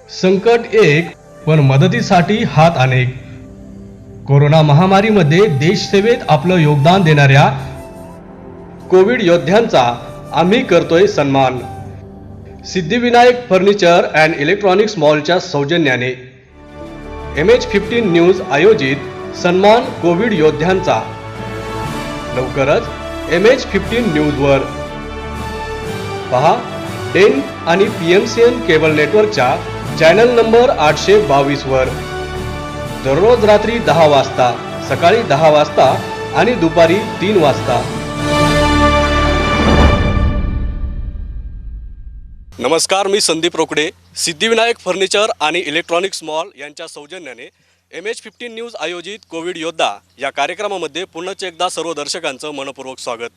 संकट एक पण मदतीसाठी हात अनेक. कोरोना महामारीमध्ये देशसेवेत आपलं योगदान देणाऱ्या कोविड योद्ध्यांचा आम्ही करतोय सन्मान. सिद्धिविनायक फर्निचर अँड इलेक्ट्रॉनिक्स मॉलच्या सौजन्याने MH15 न्यूज आयोजित सन्मान कोविड योद्ध्यांचा लवकरच MH15 न्यूजवर पहा. डेन आणि PMCN केबल नेटवर्कच्या चॅनल नंबर 822 वर दररोज रात्री 10 वाजता, सकाळी 10 वाजता आणि दुपारी 3 वाजता. नमस्कार, मी संदीप रोकडे. सिद्धिविनायक फर्निचर आणि इलेक्ट्रॉनिक्स मॉल यांच्या सौजन्याने MH15 न्यूज आयोजित कोविड योद्धा या कार्यक्रमामध्ये पुन्हा एकदा सर्व दर्शकांचं मनपूर्वक स्वागत.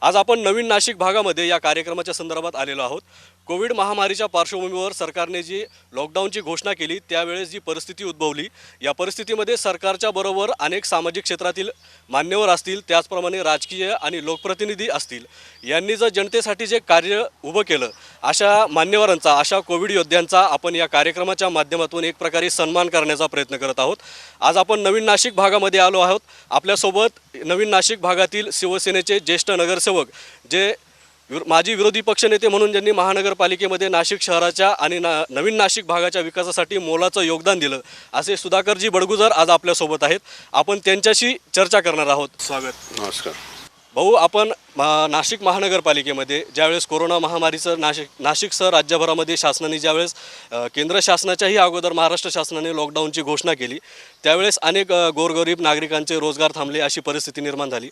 आज आपण नवीन नाशिक भागामध्ये या कार्यक्रमाच्या संदर्भात आलेलो आहोत. कोविड महामारीच्या पार्श्वभूमीवर सरकारने जी लॉकडाऊनची घोषणा केली त्यावेळेस जी परिस्थिती उद्भवली, या परिस्थितीमध्ये सरकारच्या बरोबर अनेक सामाजिक क्षेत्रातील मान्यवर असतील, त्याचप्रमाणे राजकीय आणि लोकप्रतिनिधी असतील, यांनी जर जनतेसाठी जे कार्य उभं केलं, अशा मान्यवरांचा, अशा कोविड योद्ध्यांचा आपण या कार्यक्रमाच्या माध्यमातून एक प्रकारे सन्मान करण्याचा प्रयत्न करत आहोत. आज आपण नवीन नाशिक भागामध्ये आलो आहोत. आपल्यासोबत नवीन नाशिक भागातील शिवसेनेचे ज्येष्ठ नगरसेवक, जे माजी विरोधी पक्षनेते म्हणून ज्यांनी महानगरपालिकेमध्ये नाशिक शहराच्या आणि नवीन नाशिक भागाच्या विकासासाठी मोलाचं योगदान दिलं, असे सुधाकरजी बडगुजर आज आपल्यासोबत आहेत. आपण त्यांच्याशी चर्चा करणार आहोत. स्वागत. नमस्कार भाऊ, आपण नाशिक महानगरपालिकेमध्ये ज्यावेळेस कोरोना महामारीचं नाशिकसह राज्यभरामध्ये शासनाने ज्यावेळेस केंद्र शासनाच्याही अगोदर महाराष्ट्र शासनाने लॉकडाऊनची घोषणा केली, त्यावेळेस अनेक गोरगरीब नागरिकांचे रोजगार थांबले, अशी परिस्थिती निर्माण झाली.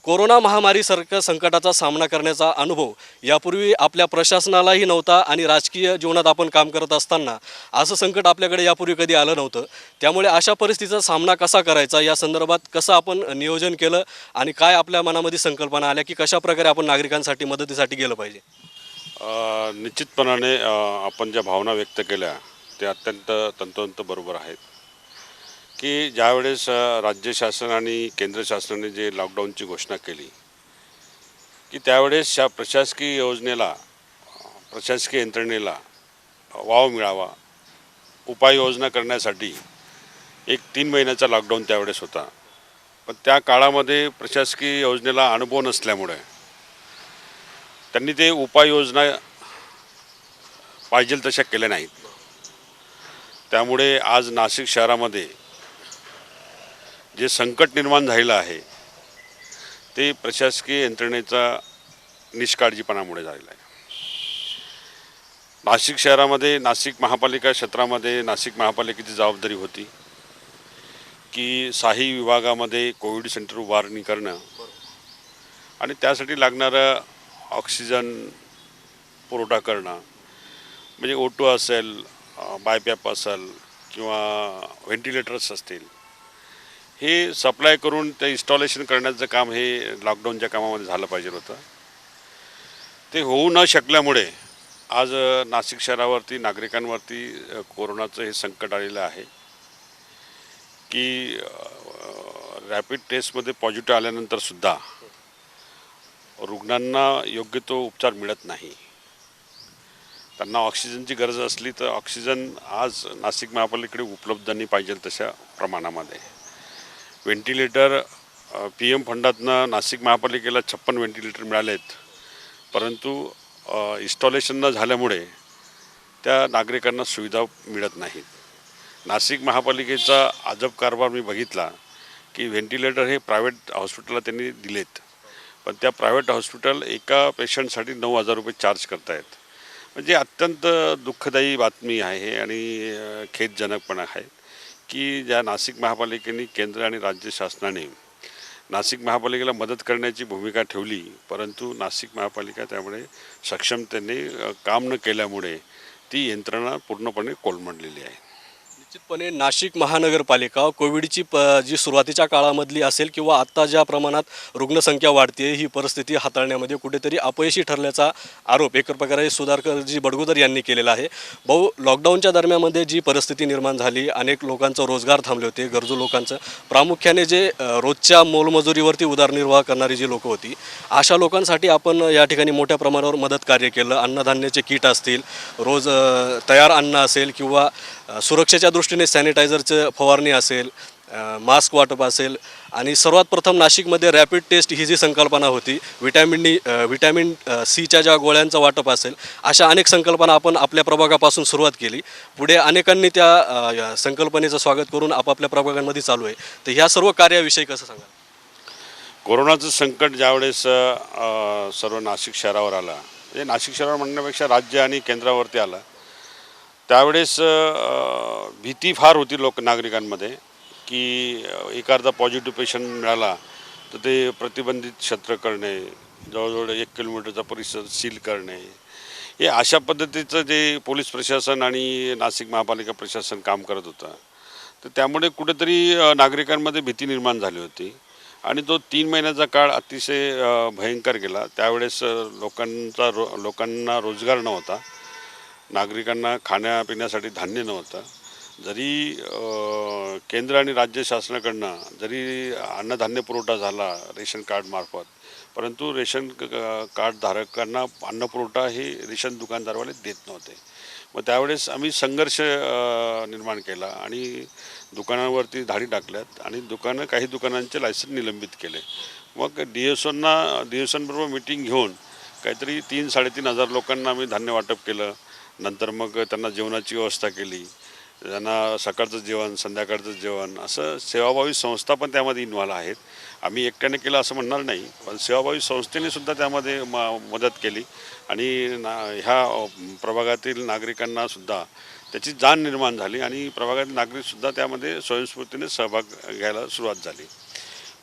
कोरोना महामारीसारख्या संकटाचा सामना करण्याचा अनुभव यापूर्वी आपल्या प्रशासनालाही नव्हता आणि राजकीय जीवनात आपण काम करत असताना असं संकट आपल्याकडे यापूर्वी कधी आलं नव्हतं. त्यामुळे अशा परिस्थितीचा सामना कसा करायचा, या संदर्भात कसं आपण नियोजन केलं आणि काय आपल्या मनामध्ये संकल्पना आल्या की कशाप्रकारे आपण नागरिकांसाठी मदतीसाठी गेलं पाहिजे? निश्चितपणाने आपण ज्या भावना व्यक्त केल्या त्या अत्यंत तंतोतंत बरोबर आहेत की ज्यावेळेस राज्य शासन आणि केंद्र शासनाने जे लॉकडाऊनची घोषणा केली की त्यावेळेस या प्रशासकीय योजनेला, प्रशासकीय यंत्रणेला वाव मिळावा, उपाययोजना करण्यासाठी एक 3 महिन्याचा लॉकडाऊन त्यावेळेस होता. पण त्या काळामध्ये प्रशासकीय योजनेला अनुभव नसल्यामुळे त्यांनी ते उपाययोजना पाहिजे तशा केल्या नाहीत. त्यामुळे आज नाशिक शहरामध्ये जे संकट निर्माण झालेलं आहे ते प्रशासकीय यंत्रणेचा निष्काळजीपणामुळे झालेलं आहे. नाशिक शहरामध्ये, नाशिक महापालिका क्षेत्रामध्ये नाशिक महापालिकेची जबाबदारी होती की 6ही विभागामध्ये कोविड सेंटर उभारणी करणं आणि त्यासाठी लागणारं ऑक्सिजन पुरवठा करणं, म्हणजे O2 असेल, बायपॅप असेल किंवा व्हेंटिलेटर्स असतील, हे सप्लाय करून ते इन्स्टॉलेशन करण्याचं काम हे लॉकडाऊनच्या कामामध्ये झालं पाहिजे होतं. ते होऊ न शकल्यामुळे आज नाशिक शहरावरती, नागरिकांवरती कोरोनाचं हे संकट आलेलं आहे की रॅपिड टेस्टमध्ये पॉझिटिव्ह आल्यानंतरसुद्धा रुग्णांना योग्य तो उपचार मिळत नाही. त्यांना ऑक्सिजनची गरज असली तर ऑक्सिजन आज नाशिक महापालिकेकडे उपलब्ध नाही पाहिजे तशा प्रमाणामध्ये. व्हेंटिलेटर PM फंडातनं नाशिक महापालिकेला 56 व्हेंटिलेटर मिळाले आहेत, परंतु इन्स्टॉलेशन न झाल्यामुळे त्या नागरिकांना सुविधा मिळत नाहीत. नाशिक महापालिकेचा अजब कारभार मी बघितला की व्हेंटिलेटर हे प्रायव्हेट हॉस्पिटलला त्यांनी दिलेत, पण त्या प्रायव्हेट हॉस्पिटल एका पेशंटसाठी 9,000 रुपये चार्ज करतायत. म्हणजे अत्यंत दुःखदायी बातमी आहे आणि खेदजनक पण आहे की ज्या नाशिक महापालिकेने, केंद्र आणि राज्य शासनाने नाशिक महापालिकेला मदत करण्याची भूमिका ठेवली, परंतु नाशिक महापालिका त्यामुळे सक्षमतेने काम न केल्यामुळे ती यंत्रणा पूर्णपणे कोलमडलेली आहे. निश्चितपणे नाशिक महानगरपालिका कोविडची जी सुरुवातीच्या काळामधली असेल किंवा आत्ता ज्या प्रमाणात रुग्णसंख्या वाढते ही परिस्थिती हाताळण्यामध्ये कुठेतरी अपयशी ठरल्याचा आरोप एक प्रकारे सुधाकरजी बडगुजर यांनी केलेला आहे. भाऊ, लॉकडाऊनच्या दरम्यानमध्ये जी परिस्थिती निर्माण झाली, अनेक लोकांचं रोजगार थांबले होते, गरजू लोकांचं, प्रामुख्याने जे रोजच्या मोलमजुरीवरती उदरनिर्वाह करणारी जी लोकं होती, अशा लोकांसाठी आपण या ठिकाणी मोठ्या प्रमाणावर मदत कार्य केलं. अन्नधान्याचे किट असतील, रोज तयार अन्न असेल किंवा सुरक्षेच्या दृष्टीने सॅनिटायझरचं फवारणी असेल, मास्क वाटप असेल आणि सर्वात प्रथम नाशिकमध्ये रॅपिड टेस्ट ही जी संकल्पना होती, व्हिटॅमिन सीच्या ज्या गोळ्यांचं वाटप असेल, अशा अनेक संकल्पना आपण आपल्या प्रभागापासून सुरुवात केली. पुढे अनेकांनी त्या संकल्पनेचं स्वागत करून आपापल्या प्रभागांमध्ये चालू आहे. तर ह्या सर्व कार्याविषयी कसं सांगा? कोरोनाचं संकट ज्यावेळेस सर्व नाशिक शहरावर आला, म्हणजे नाशिक शहरावर म्हणण्यापेक्षा राज्य आणि केंद्रावरती आला, त्यावेळेस भीती फार होती नागरिकांमध्ये की एखादा पॉझिटिव्ह पेशंट मिळाला तर ते प्रतिबंधित क्षेत्र करणे, जवळजवळ 1 किलोमीटरचा परिसर सील करणे, हे अशा पद्धतीचं जे पोलीस प्रशासन आणि नाशिक महापालिका प्रशासन काम करत होतं. तर त्यामुळे कुठेतरी नागरिकांमध्ये भीती निर्माण झाली होती आणि तो 3 महिन्याचा काळ अतिशय भयंकर गेला. त्यावेळेस लोकांना रोजगार नव्हता, नागरिकांना खाण्यापिण्यासाठी धान्य नव्हतं. जरी केंद्र आणि राज्य शासनाकडनं जरी अन्नधान्य पुरवठा झाला रेशन कार्डमार्फत, परंतु रेशन कार्ड धारकांना अन्नपुरवठा हे रेशन दुकानदारवाले देत नव्हते. मग त्यावेळेस आम्ही संघर्ष निर्माण केला आणि दुकानांवरती धाडी टाकल्यात आणि काही दुकानांचे लायसन निलंबित केले. मग DSOंबरोबर मिटिंग घेऊन काहीतरी 3-3.5 हजार लोकांना आम्ही धान्य वाटप केलं. नंतर मग त्यांना जेवणाची व्यवस्था केली, त्यांना सकाळचं जेवण, संध्याकाळचं जेवण, असं सेवाभावी संस्था पण त्यामध्ये इन्व्हॉल्व आहेत. आम्ही एकट्याने केलं असं म्हणणार नाही, पण सेवाभावी संस्थेने सुद्धा त्यामध्ये मदत केली आणि ह्या प्रभागातील नागरिकांनासुद्धा त्याची जाण निर्माण झाली आणि प्रभागातील नागरिकसुद्धा त्यामध्ये स्वयंस्फूर्तीने सहभाग घ्यायला सुरुवात झाली.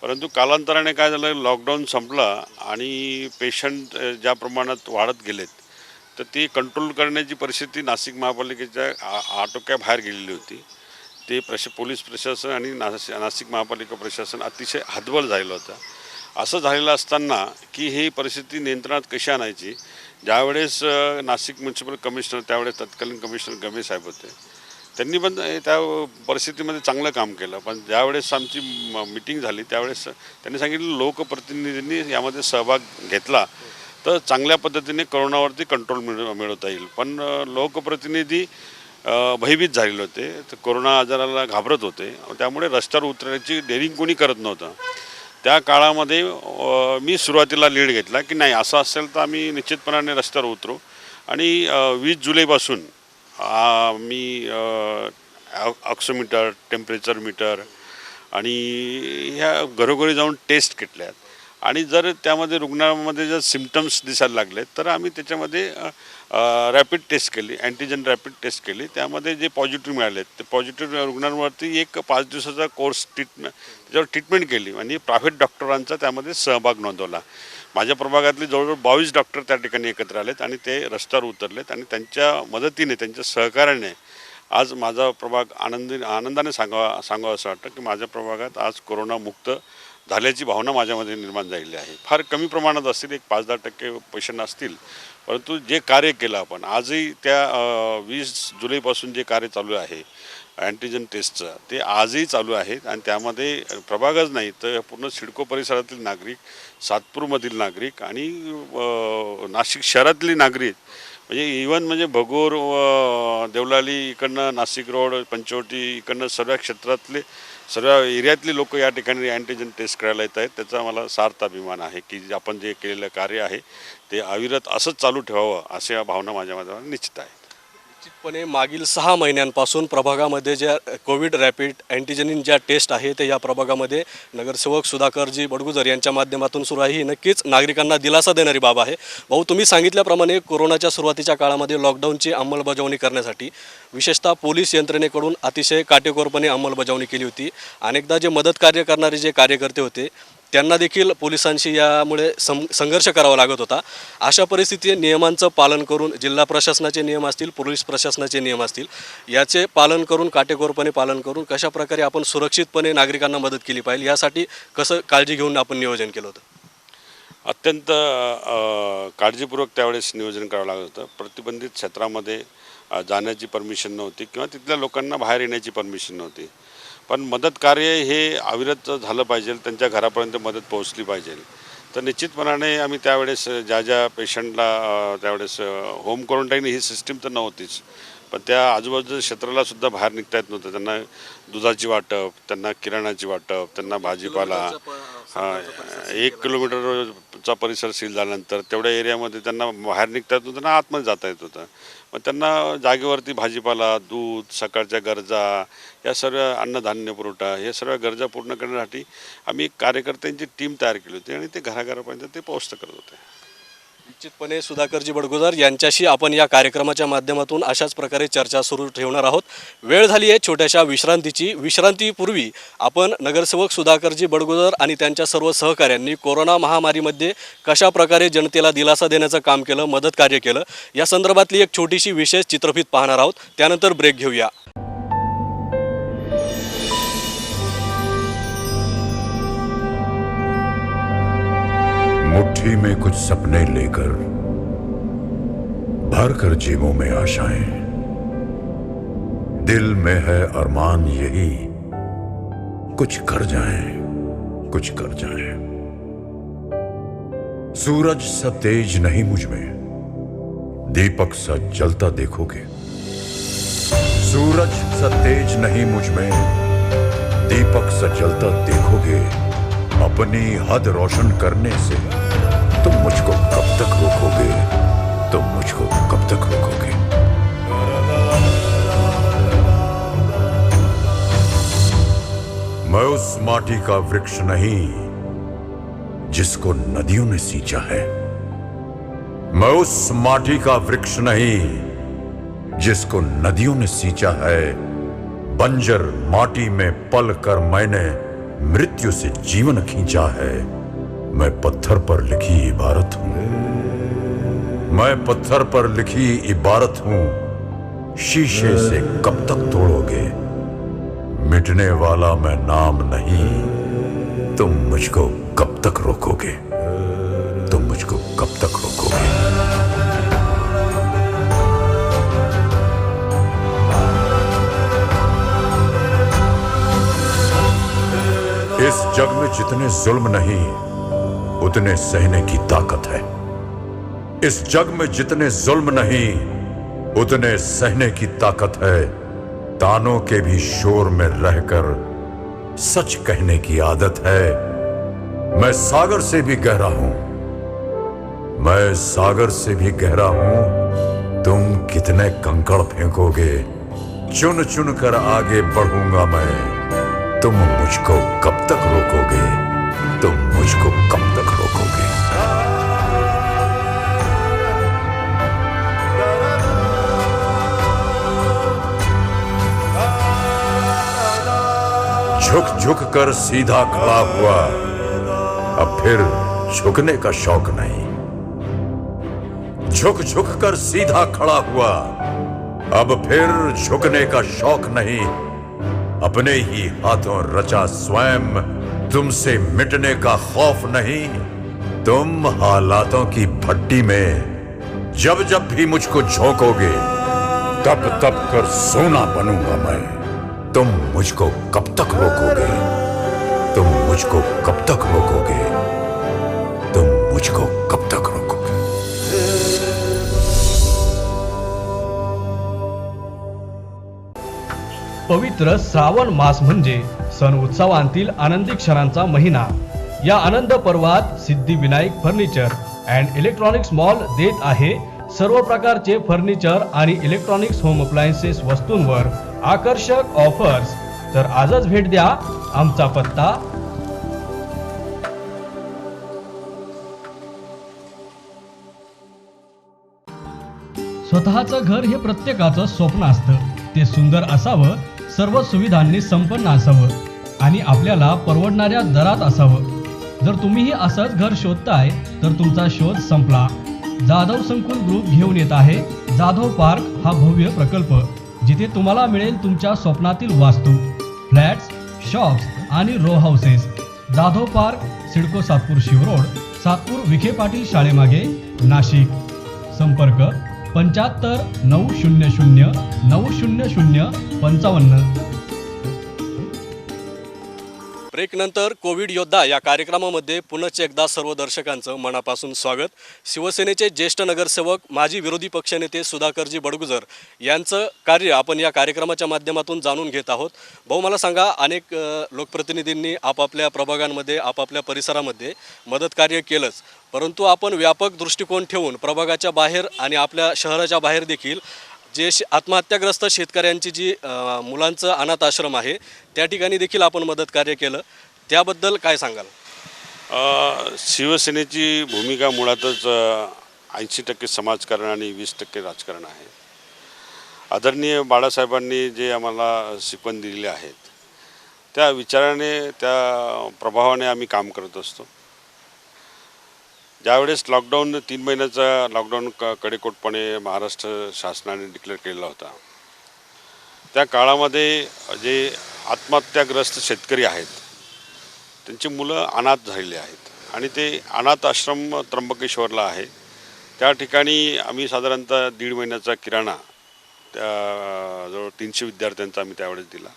परंतु कालांतराने काय झालं, लॉकडाऊन संपला आणि पेशंट ज्या प्रमाणात वाढत गेलेत, तर ती कंट्रोल करण्याची परिस्थिती नाशिक महापालिकेच्या आटोक्याबाहेर गेलेली होती. ते पोलीस प्रशासन आणि नाशिक महापालिका प्रशासन अतिशय हतबल झालेलं होतं. असं झालेलं असताना की ही परिस्थिती नियंत्रणात कशी आणायची, ज्यावेळेस नाशिक म्युन्सिपल कमिशनर, त्यावेळेस तत्कालीन कमिशनर गमे साहेब होते, त्यांनी पण त्या परिस्थितीमध्ये चांगलं काम केलं. पण ज्यावेळेस आमची मिटिंग झाली त्यावेळेस त्यांनी सांगितलं लोकप्रतिनिधींनी यामध्ये सहभाग घेतला तर चांगल्या पद्धतीने कोरोनावरती कंट्रोल मिळवता येईल. पण लोकप्रतिनिधी भयभीत झालेले होते, तर कोरोना आजाराला घाबरत होते, त्यामुळे रस्त्यावर उतरण्याची डेअरिंग कोणी करत नव्हतं. त्या काळामध्ये मी सुरुवातीला लीड घेतला की नाही, असं असेल तर आम्ही निश्चितपणाने रस्त्यावर उतरू आणि 20 जुलैपासून मी ऑक्सिमीटर, टेम्परेचर मीटर आणि ह्या घरोघरी जाऊन टेस्ट घेतल्यात आणि जर त्यामध्ये रुग्णामध्ये जर सिम्पटम्स दिसायला लागले तर आम्ही त्याच्यामध्ये रॅपिड टेस्ट केली, अँटीजन रॅपिड टेस्ट केली. त्यामध्ये जे पॉझिटिव्ह मिळाले ते पॉझिटिव्ह रुग्णांवरती एक 5 दिवसाचा कोर्स त्याच्यावर ट्रीटमेंट केली आणि प्रायव्हेट डॉक्टरांचा त्यामध्ये सहभाग नोंदवला. माझ्या प्रभागातले जवळजवळ 22 डॉक्टर त्या ठिकाणी एकत्र आलेत आणि ते रस्त्यावर उतरलेत आणि त्यांच्या मदतीने, त्यांच्या सहकार्याने आज माझा प्रभाग आनंदाने सांगावं असं वाटतं की माझ्या प्रभागात आज कोरोनामुक्त झाल्याची भावना माझ्यामध्ये निर्माण झालेली आहे. फार कमी प्रमाणात असतील, एक 5-10% पेशंट असतील, परंतु जे कार्य केलं आपण आजही त्या 20 जुलैपासून जे कार्य चालू आहे अँटीजन टेस्टचं, ते आजही चालू आहे आणि त्यामध्ये प्रभागच नाही तर पूर्ण सिडको परिसरातील नागरिक, सातपूरमधील नागरिक आणि नाशिक शहरातली नागरिक, म्हणजे इव्हन म्हणजे भगूर, देवलाली, इकडनं नाशिक रोड, पंचवटी, इकडनं सर्व क्षेत्रातले, सर्व एरियातली लोक या ठिकाणी अँटीजन टेस्ट करायला येत आहेत. त्याचा मला सार्थ अभिमान आहे की आपण जे केलेलं कार्य आहे ते अविरत असंच चालू ठेवावं, अशा भावना माझ्यामध्ये निश्चित आहे. निश्चितपणे मागील 6 महिन्यांपासून प्रभागामध्ये ज्या कोविड रॅपिड अँटीजेनिन ज्या टेस्ट आहे ते या प्रभागामध्ये नगरसेवक सुधाकरजी बडगुजर यांच्या माध्यमातून सुरू आहे. ही नक्कीच नागरिकांना दिलासा देणारी बाब आहे. भाऊ, तुम्ही सांगितल्याप्रमाणे कोरोनाच्या सुरुवातीच्या काळामध्ये लॉकडाऊनची अंमलबजावणी करण्यासाठी विशेषतः पोलीस यंत्रणेकडून अतिशय काटेकोरपणे अंमलबजावणी केली होती. अनेकदा जे मदत कार्य करणारे जे कार्यकर्ते होते त्यांना देखील पोलिसांशी यामुळे संघर्ष करावा लागत होता. अशा परिस्थितीत नियमांचं पालन करून जिल्हा प्रशासनाचे नियम असतील, पोलीस प्रशासनाचे नियम असतील, याचे पालन करून काटेकोरपणे पालन करून कशाप्रकारे आपण सुरक्षितपणे नागरिकांना मदत केली पाहिजे यासाठी कसं काळजी घेऊन आपण नियोजन केलं होतं? अत्यंत काळजीपूर्वक त्यावेळेस नियोजन करावं लागत होतं. प्रतिबंधित क्षेत्रामध्ये जाण्याची परमिशन नव्हती किंवा तिथल्या लोकांना बाहेर येण्याची परमिशन नव्हती. पण मदत कार्य हे अविरत झालं पाहिजे, त्यांच्या घरापर्यंत मदत पोहोचली पाहिजे. तर निश्चितपणाने आम्ही त्यावेळेस ज्या पेशंटला त्यावेळेस होम क्वारंटाईन ही सिस्टीम तर नव्हतीच, पण त्या आजूबाजूच्या क्षेत्राला सुद्धा बाहेर निघता येत नव्हतं. त्यांना दुधाची वाटप, त्यांना किराणाची वाटप, त्यांना भाजीपाला 1 किलोमीटरचा परिसर सील झाल्यानंतर तेवढ्या एरियामध्ये त्यांना बाहेर निघता येत नव्हतं, त्यांना आतमध्ये जाता येत होतं. मग त्यांना जागेवरती भाजीपाला, दूध, सकाळच्या गरजा, या सर्व अन्नधान्य पुरवठा, हे सर्व गरजा पूर्ण करण्यासाठी आम्ही एक कार्यकर्त्यांची टीम तयार केली होती आणि ते घराघरापर्यंत ते पोहोचत करत होते. निश्चितपणे सुधाकरजी बडगुजर यांच्याशी आपण या कार्यक्रमाच्या माध्यमातून अशाच प्रकारे चर्चा सुरू ठेवणार आहोत. वेळ झाली आहे छोट्याशा विश्रांतीची. विश्रांतीपूर्वी आपण नगरसेवक सुधाकरजी बडगुजर आणि त्यांच्या सर्व सहकाऱ्यांनी कोरोना महामारीमध्ये कशा प्रकारे जनतेला दिलासा देण्याचं काम केलं, मदत कार्य केलं, या संदर्भातली एक छोटीशी विशेष चित्रफित पाहणार आहोत. त्यानंतर ब्रेक घेऊया. मुट्ठी में कुछ सपने लेकर भर कर जेबों में आशाएं, दिल में है अरमान यही कुछ कर जाएं, कुछ कर जाएं। सूरज सा तेज नहीं मुझ में, दीपक सा जलता देखोगे। सूरज सा तेज नहीं मुझ में, दीपक सा जलता देखोगे। अपनी हद रोशन करने से तुम मुझको कब तक रोकोगे, तुम मुझको कब तक रोकोगे। मैं उस माटी का वृक्ष नहीं जिसको नदियों ने सींचा है। मैं उस माटी का वृक्ष नहीं जिसको नदियों ने सींचा है। बंजर माटी में पल कर मैंने मृत्यु से जीवन खींचा है। मैं पत्थर पर लिखी इबारत हूं, मैं पत्थर पर लिखी इबारत हूं। शीशे से कब तक तोड़ोगे, मिटने वाला मैं नाम नहीं। तुम मुझको कब तक रोकोगे, तुम मुझको कब तक रोकोगे। इस जग में जितने जुल्म नहीं उतने सहने की ताकत है। इस जग में जितने जुल्म नहीं उतने सहने की ताकत है। तानों के भी शोर में रहकर सच कहने की आदत है। मैं सागर से भी गहरा हूं, मैं सागर से भी गहरा हूं। तुम कितने कंकड़ फेंकोगे, चुन चुन कर आगे बढ़ूंगा मैं। तुम मुझको कब तक रोकोगे, तुम मुझको कब तक रोकोगे। झुक झुक कर सीधा खड़ा हुआ, अब फिर झुकने का शौक नहीं। झुक झुक कर सीधा खड़ा हुआ, अब फिर झुकने का शौक नहीं। अपने ही हाथों रचा स्वयं, तुमसे मिटने का खौफ नहीं। तुम हालातों की भट्टी में जब जब भी मुझको झोंकोगे, तब तब कर सोना बनूंगा मैं। तुम मुझको कब तक रोकोगे, तुम मुझको कब तक रोकोगे, तुम मुझको कब तक रोकोगे। पवित्र श्रावण मास म्हणजे सण उत्सवांतील आनंदी क्षणांचा महिना. या आनंद पर्वात Siddhivinayak furniture and electronics mall देत आहे सर्व प्रकारचे फर्निचर आणि इलेक्ट्रॉनिक्स होम अप्लायन्सेस वस्तूंवर आकर्षक ऑफर्स. तर आजच भेट द्या. आमचा पत्ता स्वतःचं घर हे प्रत्येकाचं स्वप्न असतं. ते सुंदर असावं, सर्व सुविधांनी संपन्न असावं आणि आपल्याला परवडणाऱ्या दरात असावं. जर तुम्हीही असंच घर शोधताय तर तुमचा शोध संपला. जाधव संकुल ग्रुप घेऊन येत आहे जाधव पार्क हा भव्य प्रकल्प, जिथे तुम्हाला मिळेल तुमच्या स्वप्नातील वास्तू, फ्लॅट्स, शॉप्स आणि row houses. Jadhav park, CIDCO Satpur Shiv road, Satpur Vikhe Patil शाळेमागे, नाशिक. संपर्क 75 900 900 55. ब्रेकनंतर कोविड योद्धा या कार्यक्रमामध्ये पुनश्च एकदा सर्व दर्शकांचं मनापासून स्वागत. शिवसेनेचे ज्येष्ठ नगरसेवक माजी विरोधी पक्षनेते सुधाकरजी बडगुजर यांचं कार्य आपण या कार्यक्रमाच्या माध्यमातून जाणून घेत आहोत. भाऊ, मला सांगा, अनेक लोकप्रतिनिधींनी आपापल्या प्रभागांमध्ये आपापल्या परिसरामध्ये मदत कार्य केलंच, परंतु आपण व्यापक दृष्टिकोन ठेवून प्रभागाच्या बाहेर आणि आपल्या शहराच्या बाहेर देखील जे आत्महत्याग्रस्त शेतकऱ्यांची जी मुलांचं अनाथ आश्रम आहे त्या ठिकाणी देखील आपण मदत कार्य केलं. त्याबद्दल काय सांगाल? शिवसेनेची भूमिका मुळातच 80% समाजकारण आणि 20% राजकारण आहे. आदरणीय बाळासाहेबांनी जे आम्हाला शिकवण दिलेली आहेत त्या विचाराने, त्या प्रभावाने आम्ही काम करत असतो. ज्यावेळेस लॉकडाऊन 3 महिन्याचा लॉकडाऊन कडेकोटपणे महाराष्ट्र शासनाने डिक्लेअर केलेला होता, त्या काळामध्ये जे आत्महत्याग्रस्त शेतकरी आहेत त्यांची मुलं अनाथ झालेली आहेत आणि ते अनाथ आश्रम त्र्यंबकेश्वरला आहे. त्या ठिकाणी आम्ही साधारणतः 1.5 महिन्याचा किराणा त्या जवळ 300 विद्यार्थ्यांचा आम्ही त्यावेळेस दिला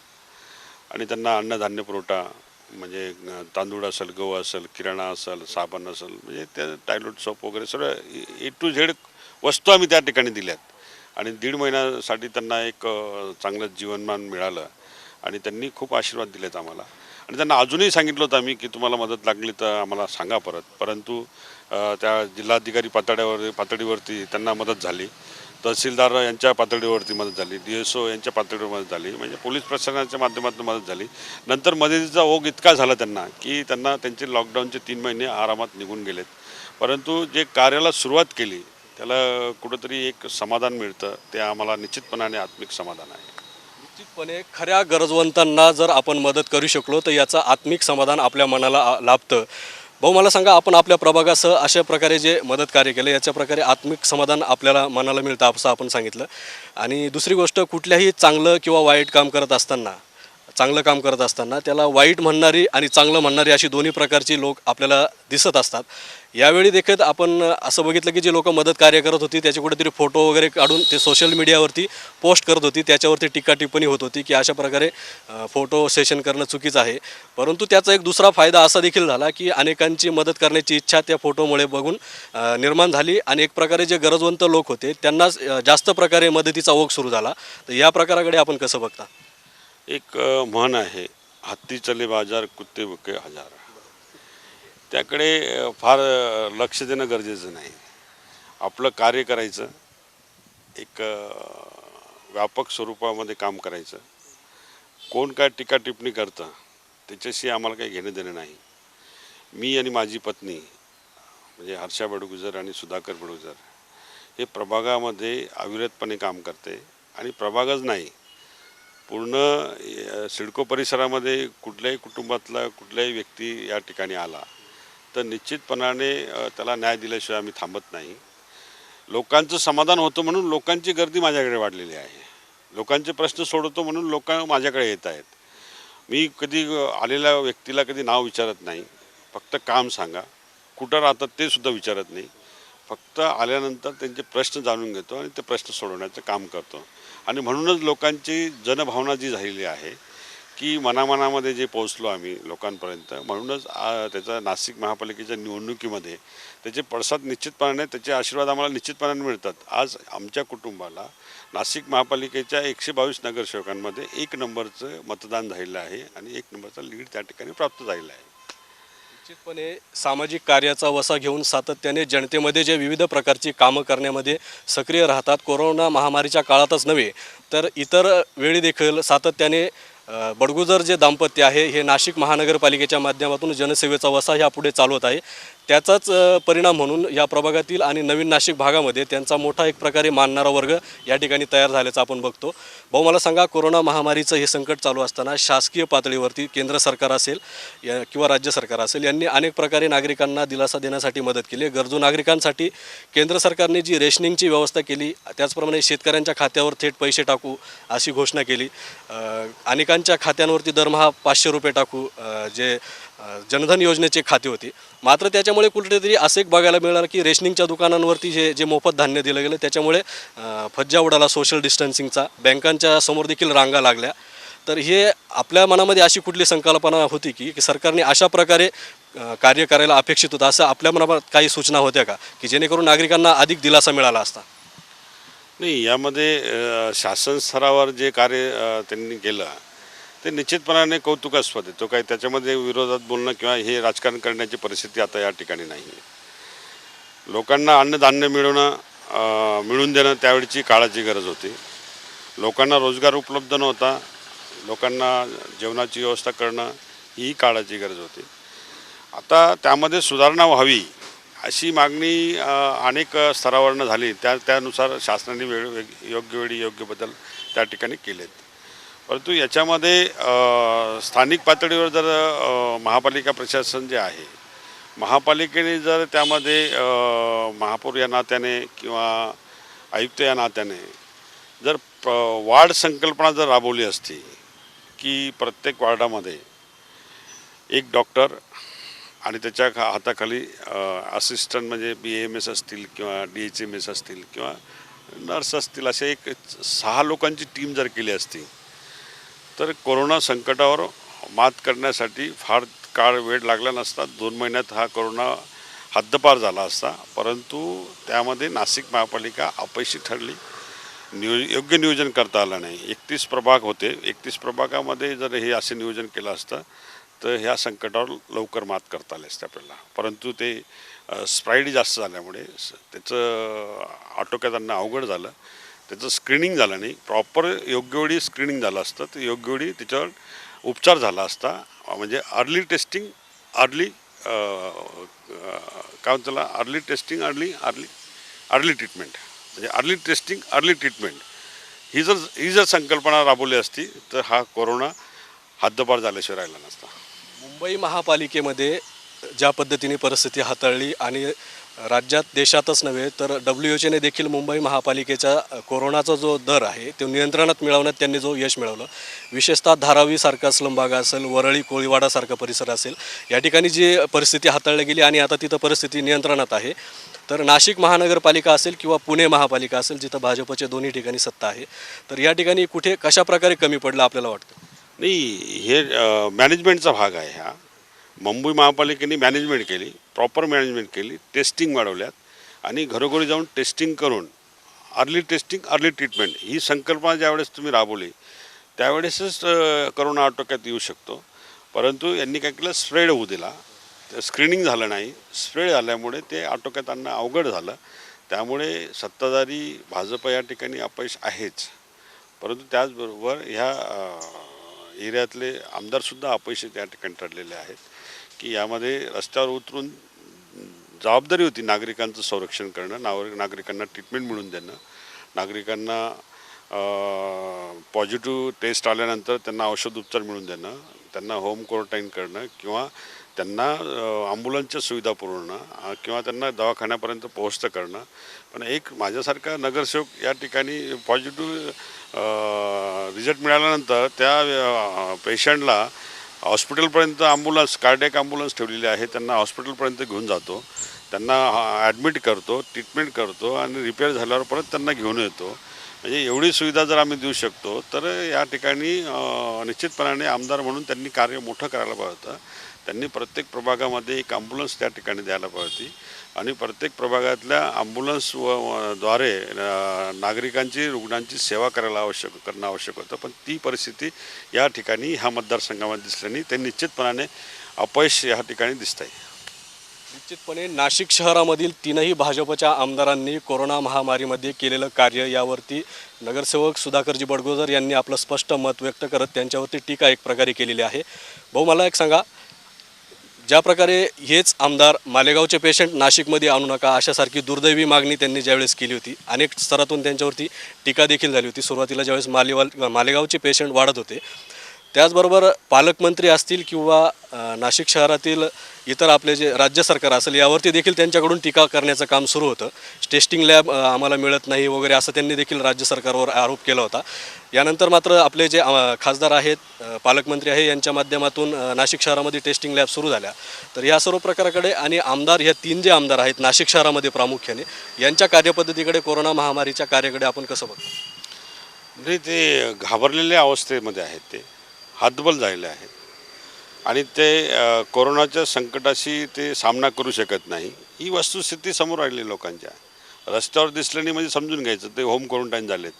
आणि त्यांना अन्नधान्य पुरवठा म्हणजे तांदूळ असेल, गहू असेल, किराणा असेल, साबण असेल, म्हणजे त्या टॉयलेट सोप वगैरे सर्व A to Z वस्तू आम्ही त्या ठिकाणी दिल्यात आणि 1.5 महिन्यासाठी त्यांना एक चांगलं जीवनमान मिळालं आणि त्यांनी खूप आशीर्वाद दिलेत आम्हाला. आणि त्यांना अजूनही सांगितलं होतं आम्ही की तुम्हाला मदत लागली तर आम्हाला सांगा परत, परंतु त्या जिल्हाधिकारी पातळीवरती त्यांना मदत झाली, तहसीलदार यांच्या पातळीवरती मदत झाली, DSO यांच्या पातळीवर मदत झाली, म्हणजे पोलीस प्रशासनाच्या माध्यमातून मदत झाली. नंतर मदतीचा ओघ इतका झाला त्यांना की त्यांना त्यांचे लॉकडाऊनचे 3 महिने आरामात निघून गेलेत. परंतु जे कार्याला सुरुवात केली त्याला कुठंतरी एक समाधान मिळतं, ते आम्हाला निश्चितपणाने आत्मिक समाधान आहे. निश्चितपणे खऱ्या गरजवंतांना जर आपण मदत करू शकलो तर याचं आत्मिक समाधान आपल्या मनाला लाभतं. भाऊ, मला सांगा, आपण आपल्या प्रभागासह अशा प्रकारे जे मदत कार्य केलं याच्या प्रकारे आत्मिक समाधान आपल्याला मनाला मिळतं असं आपण सांगितलं. आणि दुसरी गोष्ट, कुठल्याही चांगलं किंवा वाईट काम करत असताना, चांगलं काम करत असताना त्याला वाईट म्हणणारी आणि चांगलं म्हणणारी अशी दोन्ही प्रकारची लोक आपल्याला दिसत असतात. यावेळी देखील आपण असं बघितलं की जे लोक मदत कार्य करत होती त्याचे कुठेतरी फोटो वगैरे काढून ते सोशल मीडियावरती पोस्ट करत होती, त्याच्यावरती टीका टिप्पणी होत होती की अशा प्रकारे फोटो सेशन करणं चुकीचं आहे. परंतु त्याचा एक दुसरा फायदा असा देखील झाला की अनेकांची मदत करण्याची इच्छा त्या फोटोमुळे बघून निर्माण झाली आणि एक प्रकारे जे गरजवंत लोक होते त्यांनाच जास्त प्रकारे मदतीचा ओघ सुरू झाला. तर या प्रकाराकडे आपण कसं बघता? एक म्हण आहे, हत्ती चले बाजार कुत्ते भुके हजार. त्याकडे फार लक्ष देणं गरजेचं नाही. आपलं कार्य करायचं, एक व्यापक स्वरूपामध्ये काम करायचं. कोण काय टीका टिप्पणी करतं त्याच्याशी आम्हाला काही घेणं देणं नाही. मी आणि माझी पत्नी म्हणजे हर्षा बडगुजर आणि सुधाकर बडगुजर हे प्रभागामध्ये अविरतपणे काम करते आणि प्रभागच नाही, पूर्ण सिडको परिसरामध्ये कुठल्याही कुटुंबातला कुठल्याही व्यक्ती या ठिकाणी आला तर निश्चितपणाने त्याला न्याय दिल्याशिवाय आम्ही थांबत नाही. लोकांचं समाधान होतं म्हणून लोकांची गर्दी माझ्याकडे वाढलेली आहे. लोकांचे प्रश्न सोडवतो म्हणून लोक माझ्याकडे येत आहेत. मी कधी आलेल्या व्यक्तीला कधी नाव विचारत नाही, फक्त काम सांगा, कुठं राहतात ते सुद्धा विचारत नाही. फक्त आल्यानंतर त्यांचे प्रश्न जाणून घेतो आणि ते प्रश्न सोडवण्याचं काम करतो. आणि म्हणूनच लोकांची जनभावना जी झालेली आहे की मनामनामध्ये जे पोचलो आम्ही लोकांपर्यंत, म्हणूनच त्याचा नाशिक महापालिकेच्या निवडणुकीमध्ये त्याचे पडसाद निश्चितपणाने, त्याचे आशीर्वाद आम्हाला निश्चितपणाने मिळतात. आज आमच्या कुटुंबाला नाशिक महापालिकेच्या 122 नगरसेवकांमध्ये 1 नंबरचं मतदान झालेलं आहे आणि 1 नंबरचा लीड त्या ठिकाणी प्राप्त झालेला आहे. निश्चितपणे सामाजिक कार्याचा वसा घेऊन सातत्याने जनतेमध्ये जे विविध प्रकारची कामं करण्यामध्ये सक्रिय राहतात. कोरोना महामारीच्या काळातच नव्हे तर इतर वेळी देखील सातत्याने बडगुजर जे दाम्पत्य आहे हे नाशिक महानगरपालिकेच्या माध्यमातून जनसेवेचा वसा ह्या पुढे चालवत आहे. त्याचाच परिणाम म्हणून या प्रभागातील आणि नवीन नाशिक भागामध्ये त्यांचा मोठा एक प्रकारे मानणारा वर्ग या ठिकाणी तयार झाल्याचं आपण बघतो. भाऊ, मला सांगा, कोरोना महामारीचं हे संकट चालू असताना शासकीय पातळीवरती केंद्र सरकार असेल किंवा राज्य सरकार असेल, यांनी अनेक प्रकारे नागरिकांना दिलासा देण्यासाठी मदत केली. गरजू नागरिकांसाठी केंद्र सरकारने जी रेशनिंगची व्यवस्था केली, त्याचप्रमाणे शेतकऱ्यांच्या खात्यावर थेट पैसे टाकू अशी घोषणा केली. अनेकांच्या खात्यांवरती दरमहा 500 रुपये टाकू, जे जनधन योजनेचे खाते होते. मात्र त्याच्यामुळे कुठेतरी असं एक बघायला मिळालं की रेशनिंगच्या दुकानांवरती जे मोफत धान्य दिलं गेलं त्याच्यामुळे फज्जा उडाला सोशल डिस्टन्सिंगचा. बँकांच्या समोर देखील रांगा लागल्या. तर हे आपल्या मनामध्ये अशी कुठली संकल्पना होती की सरकारने अशा प्रकारे कार्य करायला अपेक्षित होतं, असं आपल्या मनात काही सूचना होत्या का की जेणेकरून नागरिकांना अधिक दिलासा मिळाला असता? नाही, यामध्ये शासन स्तरावर जे कार्य त्यांनी केलं ते निश्चितपणाने कौतुकास्पद आहे. तो काही त्याच्यामध्ये विरोधात बोलणं किंवा हे राजकारण करण्याची परिस्थिती आता या ठिकाणी नाही आहे. लोकांना अन्नधान्य मिळून देणं त्यावेळची काळाची गरज होती. लोकांना रोजगार उपलब्ध नव्हता, लोकांना जेवणाची व्यवस्था करणं ही काळाची गरज होती. आता त्यामध्ये सुधारणा व्हावी अशी मागणी अनेक स्तरावरनं झाली. त्यानुसार शासनाने योग्य वेळी योग्य बदल त्या ठिकाणी केलेत. परंतु याच्यामध्ये स्थानिक पातळीवर जर महापालिका प्रशासन जे आहे, महापालिकेने जर त्यामध्ये महापौर या नात्याने किंवा आयुक्त या नात्याने जर वार्ड संकल्पना जर राबवली असती की प्रत्येक वार्डामध्ये एक डॉक्टर आणि त्याच्या हाताखाली असिस्टंट म्हणजे BAMS असतील किंवा DHMS असतील किंवा नर्स असतील, असे एक 6 लोकांची टीम जर केली असती तर कोरोना संकटावर मात करण्यासाठी फार काळ वेळ लागला नसता. 2 महिन्यात हा कोरोना हद्दपार झाला असता. परंतु त्यामध्ये नाशिक महापालिका अपयशी ठरली. योग्य नियोजन करता आलं नाही. 31 प्रभाग होते. 31 प्रभागामध्ये जर हे असे नियोजन केलं असतं तर ह्या संकटावर लवकर मात करता आले असते आपल्याला. परंतु ते स्प्राईड जास्त झाल्यामुळे त्याचं आटोक्यात आणणं अवघड झालं. त्याचं स्क्रीनिंग झालं नाही. प्रॉपर योग्य वेळी स्क्रीनिंग झालं असतं तर योग्य वेळी त्याच्यावर उपचार झाला असता. म्हणजे अर्ली टेस्टिंग अर्ली काय त्याला अर्ली टेस्टिंग अर्ली ट्रीटमेंट, म्हणजे अर्ली टेस्टिंग अर्ली ट्रीटमेंट ही जर संकल्पना राबवली असती तर हा कोरोना हद्दपार झाल्याशिवाय राहिला नसता. मुंबई महापालिकेमध्ये ज्या पद्धतीने परिस्थिती हाताळली आणि राज्यात देशातच नव्हे तर WHOने देखील मुंबई महापालिकेचा कोरोनाचा जो दर आहे तो नियंत्रणात मिळवण्यात त्यांनी जो यश मिळवलं, विशेषतः धारावीसारखा स्लम भाग असेल, वरळी कोळीवाडासारखा परिसर असेल, या ठिकाणी जी परिस्थिती हाताळली गेली आणि आता तिथं परिस्थिती नियंत्रणात आहे. तर नाशिक महानगरपालिका असेल किंवा पुणे महापालिका असेल, जिथं भाजपच्या दोन्ही ठिकाणी सत्ता आहे, तर या ठिकाणी कुठे कशा प्रकारे कमी पडलं आपल्याला वाटतं? नाही, हे मॅनेजमेंटचा भाग आहे. हा मुंबई महापालिकेने मॅनेजमेंट केली, प्रॉपर मॅनेजमेंट केली, टेस्टिंग वाढवल्यात आणि घरोघरी जाऊन टेस्टिंग करून अर्ली टेस्टिंग अर्ली ट्रीटमेंट ही संकल्पना ज्यावेळेस तुम्ही राबवली त्यावेळेसच कोरोना आटोक्यात येऊ शकतो. परंतु यांनी काय केलं, स्प्रेड होऊ दिला. स्क्रीनिंग झालं नाही. स्प्रेड झाल्यामुळे ते आटोक्यात आणणं अवघड झालं. त्यामुळे सत्ताधारी भाजप या ठिकाणी अपयश आहेच. परंतु त्याचबरोबर ह्या एरियातले आमदारसुद्धा अपयशी त्या ठिकाणी ठरलेले आहेत की यामध्ये रस्त्यावर उतरून जबाबदारी होती नागरिकांचं संरक्षण करणं, नागरिकांना ट्रीटमेंट मिळवून देणं, नागरिकांना पॉझिटिव्ह टेस्ट आल्यानंतर त्यांना औषध उपचार मिळवून देणं, त्यांना होम क्वारंटाईन करणं किंवा त्यांना ॲम्ब्युलन्सच्या सुविधा पुरवणं किंवा त्यांना दवाखान्यापर्यंत पोहोचतं करणं. पण एक माझ्यासारखा नगरसेवक या ठिकाणी पॉझिटिव्ह रिझल्ट मिळाल्यानंतर त्या पेशंटला हॉस्पिटलपर्यंत कार्डियक ॲम्ब्युलन्स ठेवलेली आहे, त्यांना हॉस्पिटलपर्यंत घेऊन जातो, त्यांना ॲडमिट करतो, ट्रीटमेंट करतो आणि रिपेअर झाल्यावर परत त्यांना घेऊन येतो. म्हणजे एवढी सुविधा जर आम्ही देऊ शकतो तर या ठिकाणी निश्चितपणाने आमदार म्हणून त्यांनी कार्य मोठं करायला पाहिजे होतं. त्यांनी प्रत्येक प्रभागामध्ये एक ॲम्ब्युलन्स त्या ठिकाणी द्यायला पाहिजे आणि प्रत्येक प्रभागातल्या ॲम्ब्युलन्सद्वारे नागरिकांची रुग्णांची सेवा करणं आवश्यक होतं. पण ती परिस्थिती या ठिकाणी ह्या मतदारसंघामध्ये दिसल्याने ते निश्चितपणाने अपयश या ठिकाणी दिसत आहे. निश्चितपणे नाशिक शहरामधील 3ही भाजपच्या आमदारांनी कोरोना महामारीमध्ये केलेलं कार्य यावरती नगरसेवक सुधाकरजी बडगुजर यांनी आपलं स्पष्ट मत व्यक्त करत त्यांच्यावरती टीका एक प्रकारे केलेली आहे. भाऊ, मला एक सांगा, ज्या प्रकारे हेच आमदार मालेगावचे पेशंट नाशिकमध्ये आणू नका अशासारखी दुर्दैवी मागणी त्यांनी ज्यावेळेस केली होती, अनेक स्तरातून त्यांच्यावरती टीका देखील झाली होती. सुरुवातीला ज्यावेळेस मालेगावचे पेशंट वाढत होते, त्याचबरोबर पालकमंत्री असतील किंवा नाशिक शहरातील इतर आपले जे राज्य सरकार असेल यावरती देखील त्यांच्याकडून टीका करण्याचं काम सुरू होतं. टेस्टिंग लॅब आम्हाला मिळत नाही वगैरे असं त्यांनी देखील राज्य सरकारवर आरोप केला होता. यानंतर मात्र आपले जे खासदार आहेत, पालकमंत्री आहे, यांच्या माध्यमातून नाशिक शहरामध्ये टेस्टिंग लॅब सुरू झाल्या. तर या सर्व प्रकाराकडे आणि आमदार, ह्या 3 जे आमदार आहेत नाशिक शहरामध्ये प्रामुख्याने, यांच्या कार्यपद्धतीकडे, कोरोना महामारीच्या कार्याकडे आपण कसं बघतो? म्हणजे ते घाबरलेल्या अवस्थेमध्ये आहेत, ते हतबल झालेले आहेत आणि ते कोरोनाच्या संकटाशी ते सामना करू शकत नाही. ही वस्तुस्थिती समोर आलेली लोकांच्या. रस्त्यावर दिसले नाही म्हणजे समजून घ्यायचं ते होम क्वारंटाईन झालेत.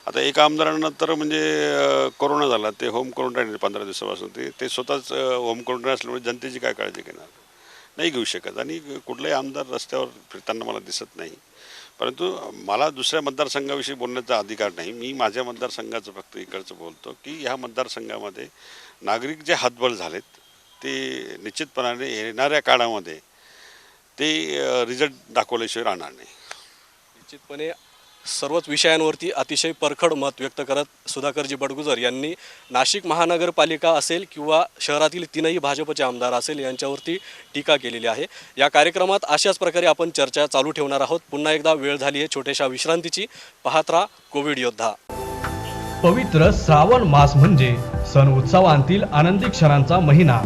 आता एका आमदारांना तर म्हणजे कोरोना झाला, ते होम क्वारंटाईन 15 दिवसापासून. ते स्वतःच होम क्वारंटाईन असल्यामुळे जनतेची काय काळजी घेणार? नाही घेऊ शकत. आणि कुठलाही आमदार रस्त्यावर फिरताना मला दिसत नाही. परंतु मला दुसऱ्या मतदारसंघाविषयी बोलण्याचा अधिकार नाही. मी माझ्या मतदारसंघाचं फक्त इकडचं बोलतो की ह्या मतदारसंघामध्ये नागरिक जे हतबल झालेत ते निश्चितपणाने येणाऱ्या काळामध्ये ते रिझल्ट दाखवल्याशिवाय राहणार नाही. निश्चितपणे सर्वच विषयांवरती अतिशय परखड मत व्यक्त करत सुधाकरजी बडगुजर यांनी नाशिक महानगरपालिका असेल किंवा शहरातील 3ही भाजपचे आमदार असेल यांच्यावरती टीका केलेली आहे. या कार्यक्रमात अशाच प्रकारे आपण चर्चा चालू ठेवणार आहोत. पुन्हा एकदा वेळ झाली आहे छोट्याशा विश्रांतीची. पाहत राहा कोविड योद्धा. पवित्र श्रावण मास म्हणजे सण उत्सवांतील आनंदी क्षणांचा महिना.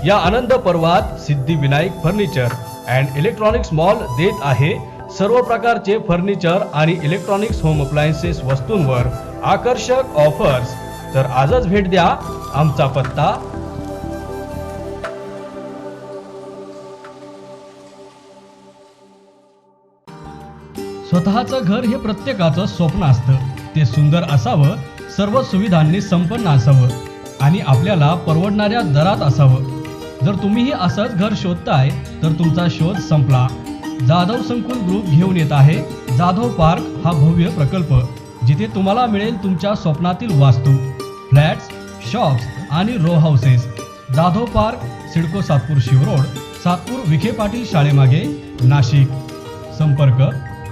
या आनंद पर्वात Siddhivinayak furniture and electronics mall देत आहे सर्व प्रकारचे फर्निचर आणि इलेक्ट्रॉनिक्स होम अप्लायन्सेस वस्तूंवर आकर्षक ऑफर्स. तर आजच भेट द्या. आमचा पत्ता स्वतःचं घर हे प्रत्येकाचं स्वप्न असतं. ते सुंदर असावं, सर्व सुविधांनी संपन्न असावं आणि आपल्याला परवडणाऱ्या दरात असावं. जर तुम्हीही असंच घर शोधताय तर तुमचा शोध संपला. जाधव संकुल ग्रुप घेऊन येत आहे जाधव पार्क हा भव्य प्रकल्प, जिथे तुम्हाला मिळेल तुमच्या स्वप्नातील वास्तू, फ्लॅट्स, शॉप्स आणि row houses. Jadhav park, CIDCO Satpur Shiv road, Satpur Vikhe Patil शाळेमागे, नाशिक. संपर्क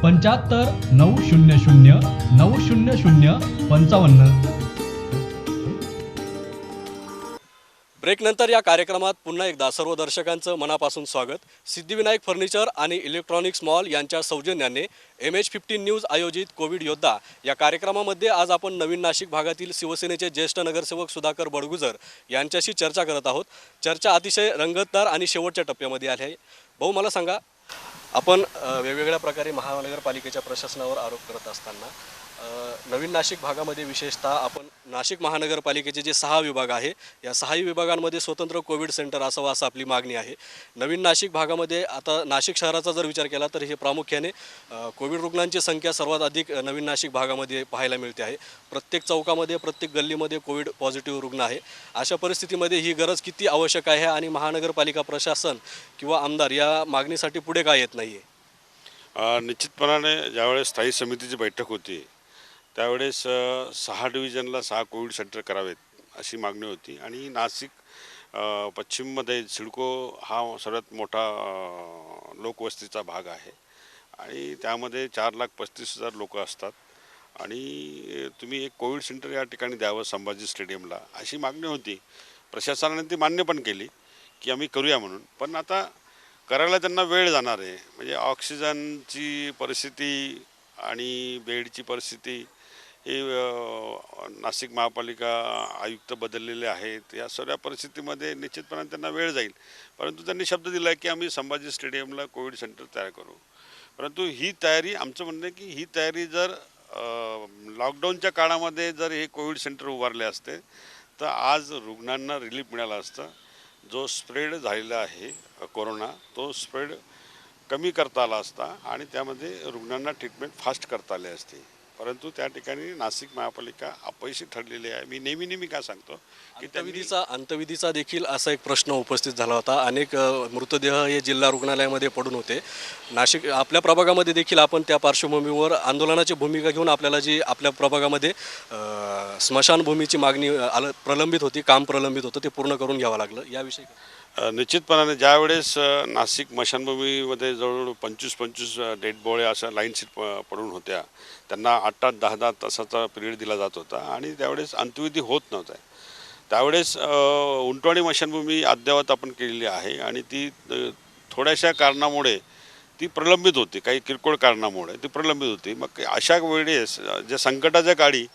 75 900 900 55. ब्रेकनंतर या कार्यक्रमात पुन्हा एकदा सर्व दर्शकांचं मनापासून स्वागत. सिद्धिविनायक फर्निचर आणि इलेक्ट्रॉनिक्स मॉल यांच्या सौजन्याने MH15 न्यूज आयोजित कोविड योद्धा या कार्यक्रमामध्ये आज आपण नवीन नाशिक भागातील शिवसेनेचे ज्येष्ठ नगरसेवक सुधाकर बडगुजर यांच्याशी चर्चा करत आहोत. चर्चा अतिशय रंगतदार आणि शेवटच्या टप्प्यामध्ये आली आहे. भाऊ, मला सांगा, आपण वेगवेगळ्या प्रकारे महानगरपालिकेच्या प्रशासनावर आरोप करत असताना नवीन नाशिक भागामध्ये विशेषतः आपण नाशिक महानगरपालिकेचे जे 6 विभाग आहे, या 6ही विभागांमध्ये स्वतंत्र कोविड सेंटर असावं असं आपली मागणी आहे. नवीन नाशिक भागामध्ये आता नाशिक शहराचा जर विचार केला तर हे प्रामुख्याने कोविड रुग्णांची संख्या सर्वात अधिक नवीन नाशिक भागामध्ये पाहायला मिळते आहे. प्रत्येक चौकामध्ये, प्रत्येक गल्लीमध्ये कोविड पॉझिटिव्ह रुग्ण आहे. अशा परिस्थितीमध्ये ही गरज किती आवश्यक आहे आणि महानगरपालिका प्रशासन किंवा आमदार या मागणीसाठी पुढे का येत नाही आहे? निश्चितपणाने ज्यावेळेस स्थायी समितीची बैठक होती त्यावेळेस 6 डिव्हिजनला 6 कोविड सेंटर करावेत अशी मागणी होती. आणि नाशिक पश्चिममध्ये सिडको हा सर्वात मोठा लोकवस्तीचा भाग आहे आणि त्यामध्ये 4,35,000 लोक असतात आणि तुम्ही एक कोविड सेंटर या ठिकाणी द्यावं संभाजी स्टेडियमला, अशी मागणी होती. प्रशासनाने ती मान्य पण केली की आम्ही करूया म्हणून. पण आता करायला त्यांना वेळ जाणार आहे. म्हणजे ऑक्सिजनची परिस्थिती आणि बेडची परिस्थिती हे नाशिक महापालिका आयुक्त बदललेले आहेत. या सर्व परिस्थितीमध्ये निश्चितपणे त्यांना वेळ जाईल. परंतु त्यांनी शब्द दिला आहे की आम्ही संभाजी स्टेडियमला कोविड सेंटर तयार करू. परंतु ही तयारी, आमचं म्हणणं आहे की ही तयारी जर लॉकडाऊनच्या काळामध्ये जर हे कोविड सेंटर उभारले असते तर आज रुग्णांना रिलीफ मिळालं असतं. जो स्प्रेड झालेला आहे कोरोना, तो स्प्रेड कमी करता आला असता आणि त्यामध्ये रुग्णांना ट्रीटमेंट फास्ट करता आले असते. परंतु त्या ठिकाणी नाशिक महापालिका अपयशी ठरलेली आहे. मी नेहमी काय सांगतो की अंतविधीचा देखील असा एक प्रश्न उपस्थित झाला होता. अनेक मृतदेह हे जिल्हा रुग्णालयामध्ये पडून होते. नाशिक आपल्या प्रभागामध्ये देखील आपण त्या पार्श्वभूमीवर आंदोलनाची भूमिका घेऊन आपल्याला जी आपल्या प्रभागामध्ये स्मशानभूमीची मागणी प्रलंबित होती, काम प्रलंबित होतं, ते पूर्ण करून घ्यावं लागलं. याविषयी निश्चितपणाने ज्यावेळेस नाशिक स्मशानभूमीमध्ये जवळजवळ 25 डेड बॉडी अशा लाईनशीट पडून होत्या, त्यांना 8-8, 10-10 तासाचा पिरियड दिला जात होता आणि त्यावेळेस अंत्यविधी होत नव्हता. त्यावेळेस उंटवाडी स्मशानभूमी अद्ययावत आपण केलेली आहे आणि ती थोड्याशा कारणामुळे ती प्रलंबित होती, काही किरकोळ कारणामुळे ती प्रलंबित होती. मग अशा वेळेस ज्या संकटाच्या काळी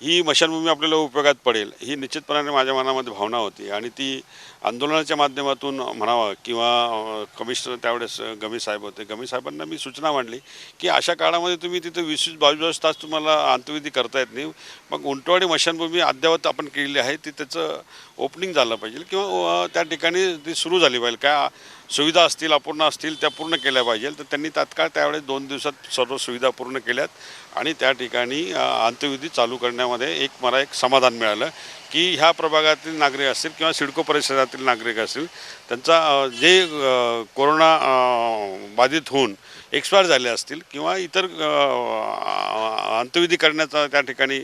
ही स्मशानभूमी आपल्याला उपयोगात पडेल ही निश्चितपणाने माझ्या मनामध्ये भावना होती आणि ती आंदोलनाच्या माध्यमातून म्हणावं किंवा कमिशनर त्यावेळेस गमे साहेब होते, गमे साहेबांना मी सूचना मांडली की अशा काळामध्ये तुम्ही तिथे 20-22 तास तुम्हाला अंत्यविधी करता येत नाही. मग उंटवाडी स्मशानभूमी अद्ययावत आपण केलेली आहे, ती त्याचं ओपनिंग झालं पाहिजे किंवा त्या ठिकाणी ती सुरू झाली पाहिजे. काय सुविधा असतील अपूर्ण असतील त्या पूर्ण केल्या पाहिजे. तर त्यांनी तात्काळ त्यावेळेस 2 दिवसात सर्व सुविधा पूर्ण केल्यात आणि त्या ठिकाणी अंत्यविधी चालू करण्यामध्ये मला एक समाधान मिळालं की ह्या प्रभागातील नागरिक असतील किंवा सिडको परिसरातील नागरिक असतील त्यांचा जे कोरोना बाधित होऊन एक्सपायर झाले असतील किंवा इतर अंत्यविधी करण्याचा त्या ठिकाणी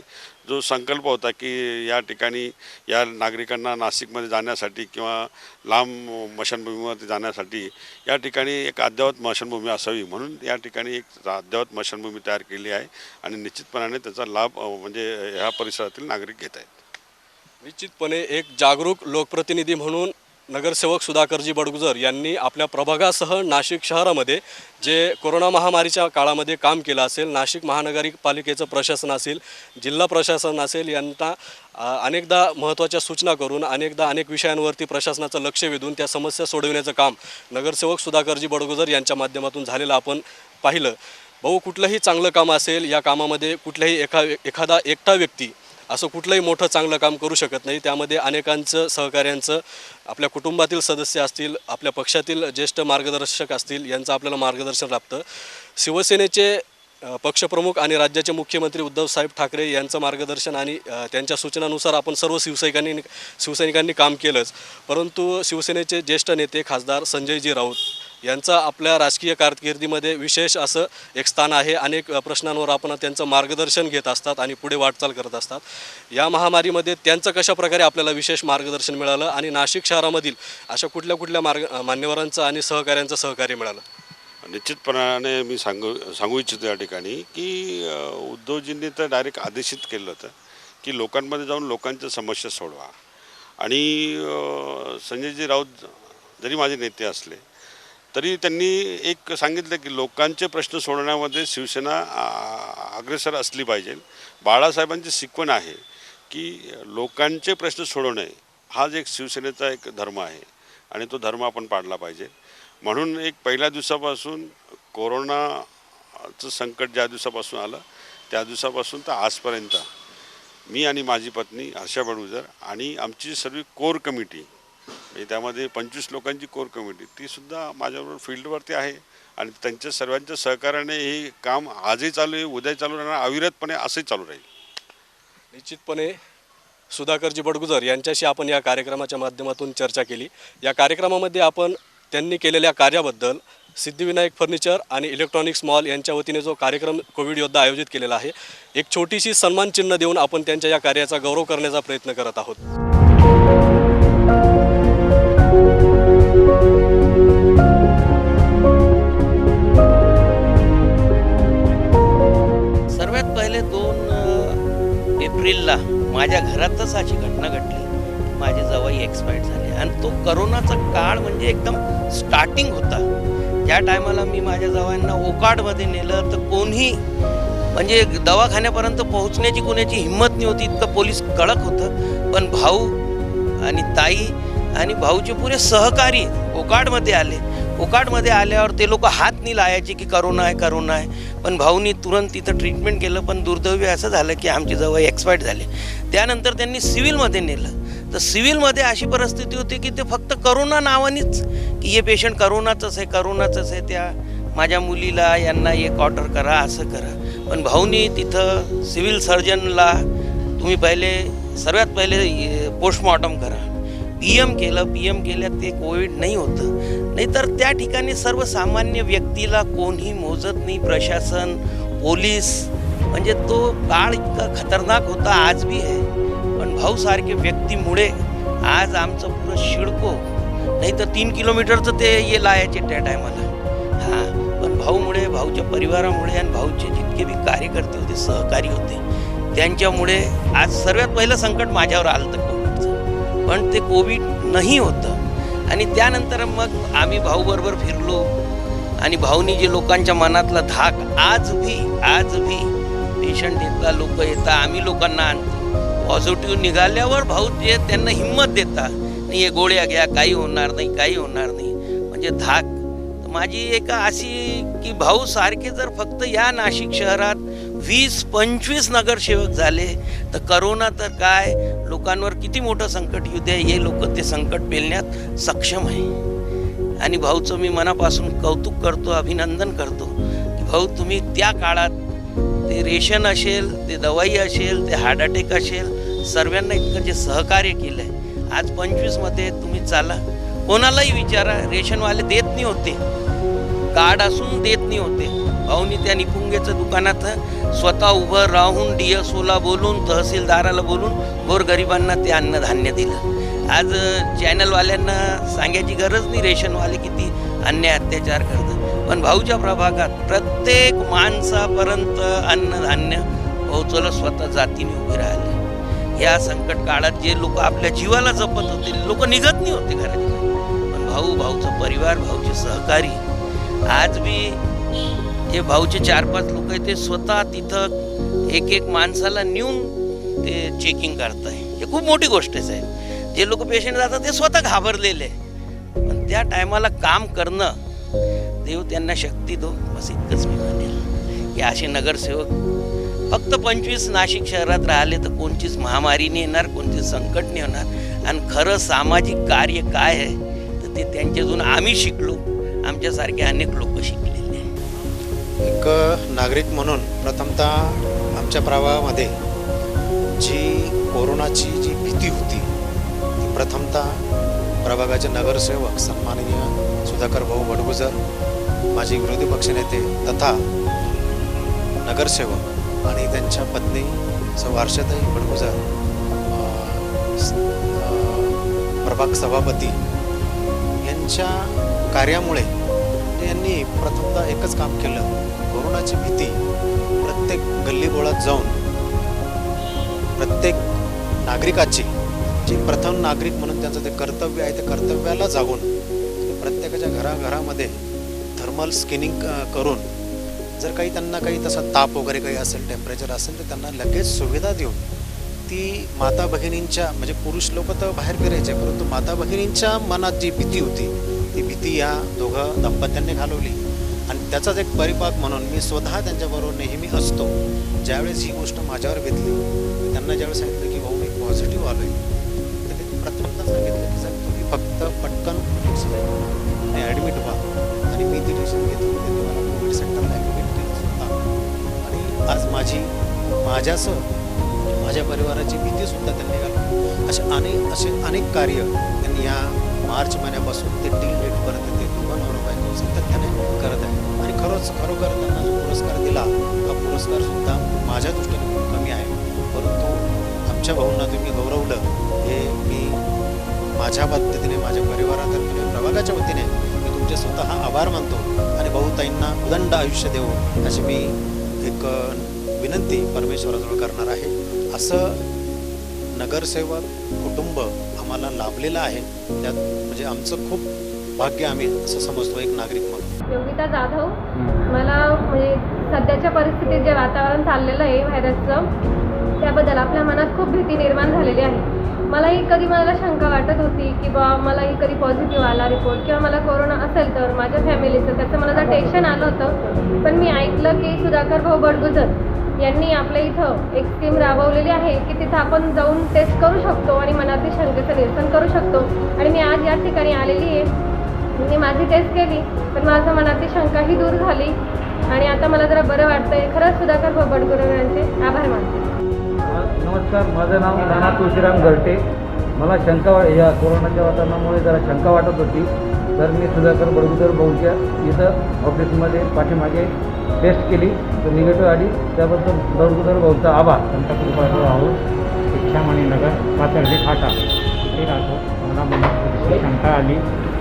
जो संकल्प होता की या ठिकाणी या नागरिकांना नाशिकमध्ये जाण्यासाठी किंवा लांब स्मशानभूमीमध्ये जाण्यासाठी या ठिकाणी एक अद्ययावत स्मशानभूमी असावी म्हणून या ठिकाणी एक अद्ययावत स्मशानभूमी तयार केली आहे आणि निश्चितपणाने त्याचा लाभ म्हणजे ह्या परिसरातील नागरिक घेत आहेत. निश्चितपणे एक जागरूक लोकप्रतिनिधी म्हणून नगरसेवक सुधाकरजी बडगुजर यांनी आपल्या प्रभागासह नाशिक शहरामध्ये जे कोरोना महामारीच्या काळामध्ये काम केलं असेल, नाशिक महानगरपालिकेचं प्रशासन असेल, जिल्हा प्रशासन असेल, यांना अनेकदा महत्त्वाच्या सूचना करून अनेक विषयांवरती प्रशासनाचं लक्ष वेधून त्या समस्या सोडविण्याचं काम नगरसेवक सुधाकरजी बडगुजर यांच्या माध्यमातून झालेलं आपण पाहिलं. भाऊ, कुठलंही चांगलं काम असेल या कामामध्ये कुठल्याही एखादा एकटा व्यक्ती असं कुठलंही मोठं चांगलं काम करू शकत नाही. त्यामध्ये अनेकांचं सहकार्यांचं, आपल्या कुटुंबातील सदस्य असतील, आपल्या पक्षातील ज्येष्ठ मार्गदर्शक असतील, यांचं आपल्याला मार्गदर्शन लाभतं. शिवसेनेचे पक्षप्रमुख आणि राज्याचे मुख्यमंत्री उद्धवसाहेब ठाकरे यांचं मार्गदर्शन आणि त्यांच्या सूचनानुसार आपण सर्व शिवसैनिकांनी काम केलंच. परंतु शिवसेनेचे ज्येष्ठ नेते खासदार संजयजी राऊत यांचं आपल्या राजकीय कारकिर्दीमध्ये विशेष असं एक स्थान आहे. अनेक प्रश्नांवर आपण त्यांचं मार्गदर्शन घेत असतात आणि पुढे वाटचाल करत असतात. या महामारीमध्ये त्यांचं कशाप्रकारे आपल्याला विशेष मार्गदर्शन मिळालं आणि नाशिक शहरामधील अशा कुठल्या मान्यवरांचं आणि सहकाऱ्यांचं सहकार्य मिळालं? निश्चितपणाने मी सांगू इच्छितो या ठिकाणी की उद्धवजींनी तर डायरेक्ट आदेशित केलं होतं की लोकांमध्ये जाऊन लोकांच्या समस्या सोडवा आणि संजयजी राऊत जरी माझे नेते असले तरी त्यांनी एक सांगितलं की लोकांचे प्रश्न सोडवण्यामध्ये शिवसेना अग्रेसर असली पाहिजे. बाळासाहेबांची शिकवण आहे की लोकांचे प्रश्न सोडवणे हा एक शिवसेनेचा एक धर्म आहे आणि तो धर्म आपण पाळला पाहिजे. म्हणून एक पहिल्या दिवसापासून कोरोनाचं संकट ज्या दिवसापासून आलं त्या दिवसापासून तर आजपर्यंत मी आणि माझी पत्नी हर्षा बडगुजर आणि आमची सर्व कोर कमिटी, त्यामध्ये 25 लोकांची कोर कमिटी, तीसुद्धा माझ्याबरोबर फील्डवरती आहे आणि त्यांच्या सर्वांच्या सहकार्याने हे काम आजही चालू आहे, उद्या चालू राहणार, अविरतपणे असंही चालू राहील. निश्चितपणे सुधाकरजी बडगुजर यांच्याशी आपण या कार्यक्रमाच्या माध्यमातून चर्चा केली. या कार्यक्रमामध्ये आपण त्यांनी केलेल्या कार्याबद्दल सिद्धिविनायक फर्निचर आणि इलेक्ट्रॉनिक्स मॉल यांच्या वतीने जो कार्यक्रम कोविड योद्धा आयोजित केलेला आहे, एक छोटीशी सन्मान चिन्ह देऊन आपण त्यांच्या या कार्याचा गौरव करण्याचा प्रयत्न करत आहोत. सर्वात पहिले 2 एप्रिलला माझ्या घरातच अशी घटना घडली. माझे जावई एक्सपायर्ड झाले आणि तो करोनाचा काळ म्हणजे एकदम स्टार्टिंग होता. ज्या टायमाला मी माझ्या जावयांना ओकाडमध्ये नेलं तर कोणी म्हणजे दवाखान्यापर्यंत पोहोचण्याची कोणाची हिंमत नाही होती, इतकं पोलीस कडक होतं. पण भाऊ आणि ताई आणि भाऊचे पुरे सहकारी ओकाडमध्ये आले. ओकाडमध्ये आल्यावर ते लोक हात नाही लावायचे की करोना आहे. पण भाऊनी तुरंत तिथं ट्रीटमेंट केलं. पण दुर्दैवी असं झालं की आमचे जावई एक्सपायर्ड झाले. त्यानंतर त्यांनी सिव्हिलमध्ये नेलं. तर सिव्हिलमध्ये अशी परिस्थिती होती की ते फक्त करोना नावानेच की हे पेशंट करोनाचंच आहे. त्या माझ्या मुलीला यांना एक ऑर्डर करा, असं करा. पण भाऊनी तिथं सिव्हिल सर्जनला तुम्ही सर्वात पहिले पोस्टमॉर्टम करा. पीएम केलं ते कोविड नाही होतं. नाहीतर त्या ठिकाणी सर्वसामान्य व्यक्तीला कोणी मोजत नाही. प्रशासन, पोलीस, म्हणजे तो काळ इतका खतरनाक होता, आज बी आहे. पण भाऊसारखे व्यक्तीमुळे आज आमचं पुरं शिडको नाही तर 3 किलोमीटरचं ते ये लायाचे त्या टायमाला. हां, पण भाऊमुळे, भाऊच्या परिवारामुळे आणि भाऊचे जितके बी कार्यकर्ते होते, सहकारी होते, त्यांच्यामुळे आज सर्वात पहिलं संकट माझ्यावर आलं होतं कोविडचं. पण ते कोविड नाही होतं आणि त्यानंतर मग आम्ही भाऊबरोबर फिरलो आणि भाऊनी जे लोकांच्या मनातला धाक आज भी पेशंट येतात, लोक येतात, आम्ही लोकांना आणतो. पॉझिटिव्ह निघाल्यावर भाऊ जे त्यांना हिंमत देतात, नाही हे गोळ्या घ्या, काही होणार नाही, काही होणार नाही, म्हणजे धाक. माझी एक अशी की भाऊ सारखे जर फक्त या नाशिक शहरात 20-25 नगरसेवक झाले तर करोना तर काय, लोकांवर किती मोठं संकट येऊ द्या, हे लोक ते संकट पेलण्यात सक्षम आहे. आणि भाऊचं मी मनापासून कौतुक करतो, अभिनंदन करतो की भाऊ तुम्ही त्या काळात ते रेशन असेल, ते दवाई असेल, ते हार्ट अटॅक असेल, सर्वांना इतकं जे सहकार्य केलं आहे. आज 25मध्ये तुम्ही चाला, कोणालाही विचारा, रेशनवाले देत नाही होते, कार्ड असून देत नाही होते. भाऊनी त्या निपुंगेचं दुकानात स्वतः उभं राहून DSOला बोलून, तहसीलदाराला बोलून गोरगरिबांना ते अन्नधान्य दिलं. आज चॅनलवाल्यांना सांगायची गरज नाही रेशनवाले किती अन्याय अत्याचार करतात, पण भाऊच्या प्रभागात प्रत्येक माणसापर्यंत अन्नधान्य पोहोचवलं, स्वतः जातीने उभे राहिले. या संकट काळात जे लोक आपल्या जीवाला जपत होते, लोक निघत नाही होते घरात, पण भाऊचा परिवार, भाऊचे सहकारी आज बी हे भाऊचे 4-5 लोक आहेत, ते स्वतः तिथं एक माणसाला नेऊन ते चेकिंग करताय. हे खूप मोठी गोष्ट आहे साहेब. जे लोक पेशंट जातात ते स्वतः घाबरलेले, पण त्या टायमाला काम करणं, देव त्यांना शक्ती दो, बस इतकंच मी म्हणेल. की असे नगरसेवक फक्त 25 नाशिक शहरात राहिले तर कोणतीच महामारी नाही येणार, कोणतीच संकट नाही होणार. आणि खरं सामाजिक कार्य काय आहे तर ते त्यांच्यातून आम्ही शिकलो, आमच्यासारखे अनेक लोक शिकलेले आहे. एक नागरिक म्हणून प्रथमतः आमच्या प्रभागामध्ये जी कोरोनाची जी भीती होती, ती प्रथमतः प्रभागाचे नगरसेवक सन्माननीय सुधाकर भाऊ बडगुजर, माजी विरोधी पक्षनेते तथा नगरसेवक आणि त्यांच्या पत्नी सौ हर्षताई बडगुजर, प्रभाग सभापती यांच्या कार्यामुळे यांनी प्रथमतः एकच काम केलं. कोरोनाची भीती प्रत्येक गल्लीबोळात जाऊन प्रत्येक नागरिकाची जी प्रथम नागरिक म्हणून त्यांचं ते कर्तव्य आहे, ते कर्तव्याला जागून प्रत्येकाच्या घराघरामध्ये थर्मल स्कॅनिंग करून जर काही त्यांना काही तसा ताप वगैरे काही असेल, टेम्परेचर असेल, तर त्यांना लगेच सुविधा देऊन ती माता भगिनींच्या, म्हणजे पुरुष लोक तर बाहेर फिरायचे, परंतु माता भगिनींच्या मनात जी भीती होती ती भीती या दोघं दंपत्यांनी घालवली. आणि त्याचाच एक परिपाक म्हणून मी स्वतः त्यांच्याबरोबर नेहमी असतो. ज्यावेळेस ही गोष्ट माझ्यावर घेतली, त्यांना ज्यावेळेस सांगितलं की भाऊ मी पॉझिटिव्ह आलो आहे, तर ते प्रथमतः सांगितलं की सर तुम्ही फक्त पटकन ॲडमिट व्हा, आणि मी ती डिसिजन घेतली, तुम्हाला कोविड सेंटरला ॲडमिट केलं स्वतः. आणि आज माझ्यासह माझ्या परिवाराची भीतीसुद्धा त्यांनी घालवली. असे अनेक कार्य त्यांनी या मार्च महिन्यापासून ते टिल डेटपर्यंत ते दोघं नवरा बायको सातत्याने करत आहे. आणि खरोखर त्यांना जो पुरस्कार दिला, हा पुरस्कारसुद्धा माझ्या दृष्टीने खूप कमी आहे, परंतु आमच्या भाऊंना तुम्ही गौरवलं, हे मी माझ्या पद्धतीने, माझ्या परिवारातर्फे, प्रभागाच्या वतीने मी तुमचे स्वतः आभार मानतो. आणि भाऊताईंना उदंड आयुष्य देऊ अशी मी एक विनंती परमेश्वराजवळ करणार आहे. असं नगरसेवक कुटुंब आम्हाला लाभलेलं आहे, त्यात म्हणजे आमचं खूप भाग्य आम्ही असं समजतो एक नागरिक म्हणून. योगिता जाधव. मला म्हणजे सध्याच्या परिस्थितीत जे वातावरण चाललेलं आहे व्हायरसचं, त्याबद्दल आपल्या मनात खूप भीती निर्माण झालेली आहे. मला शंका वाटत होती की मलाही कधी पॉझिटिव्ह आला रिपोर्ट किंवा मला कोरोना असेल तर माझ्या फॅमिलीचं, त्याचं मला जर टेन्शन आलं होतं. पण मी ऐकलं की सुधाकर भाऊ बडगुजर यांनी आपल्या इथं एक स्कीम राबवलेली आहे की तिथं आपण जाऊन टेस्ट करू शकतो आणि मनातील शंकेचं निरसन करू शकतो. आणि मी आज या ठिकाणी आलेली आहे, मी माझी टेस्ट केली, पण माझं मनातील शंकाही दूर झाली आणि आता मला जरा बरं वाटतंय. खरंच सुधाकर भाऊ बडगुजर यांचे आभार मानते. नमस्कार, माझं नाव नाना तुळशीराम घरटे. मला या कोरोनाच्या वातावरणामुळे जरा शंका वाटत होती, तर मी सुधाकर बडगुजर भाऊच्या इथं ऑफिसमध्ये पाठीमागे टेस्ट केली, तर निगेटिव्ह आली. त्याबद्दल बडगुजर भाऊचा आभार. संत कृपाळू आहोत, इच्छामणी नगर, पाथर्डी फाटा. वरती राहतो. मला मनात थोडीशी शंका आली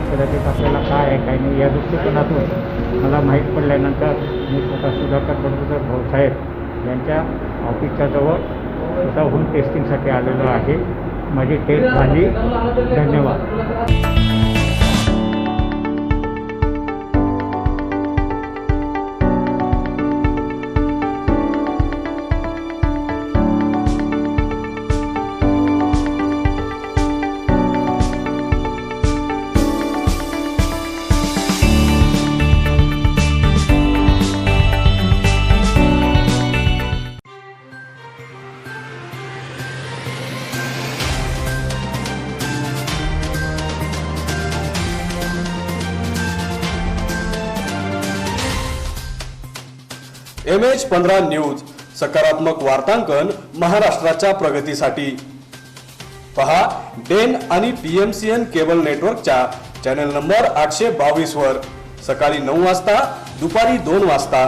कदाचित आपल्याला काय आहे काय नाही या दृष्टिकोनातून मला माहीत पडल्यानंतर मी स्वतः सुधाकर बडगुजर भाऊसाहेब यांच्या ऑफिसच्या जवळ स्वतःहून टेस्टिंगसाठी आलेलो आहे. माझी टेस्ट झाली. धन्यवाद. MH15 न्यूज सकारात्मक वार्तांकन महाराष्ट्राच्या प्रगतीसाठी. पहा डेन आणि PMCN केबल नेटवर्कच्या चॅनल नंबर 822 वर सकाळी 9 वाजता, दुपारी 2 वाजता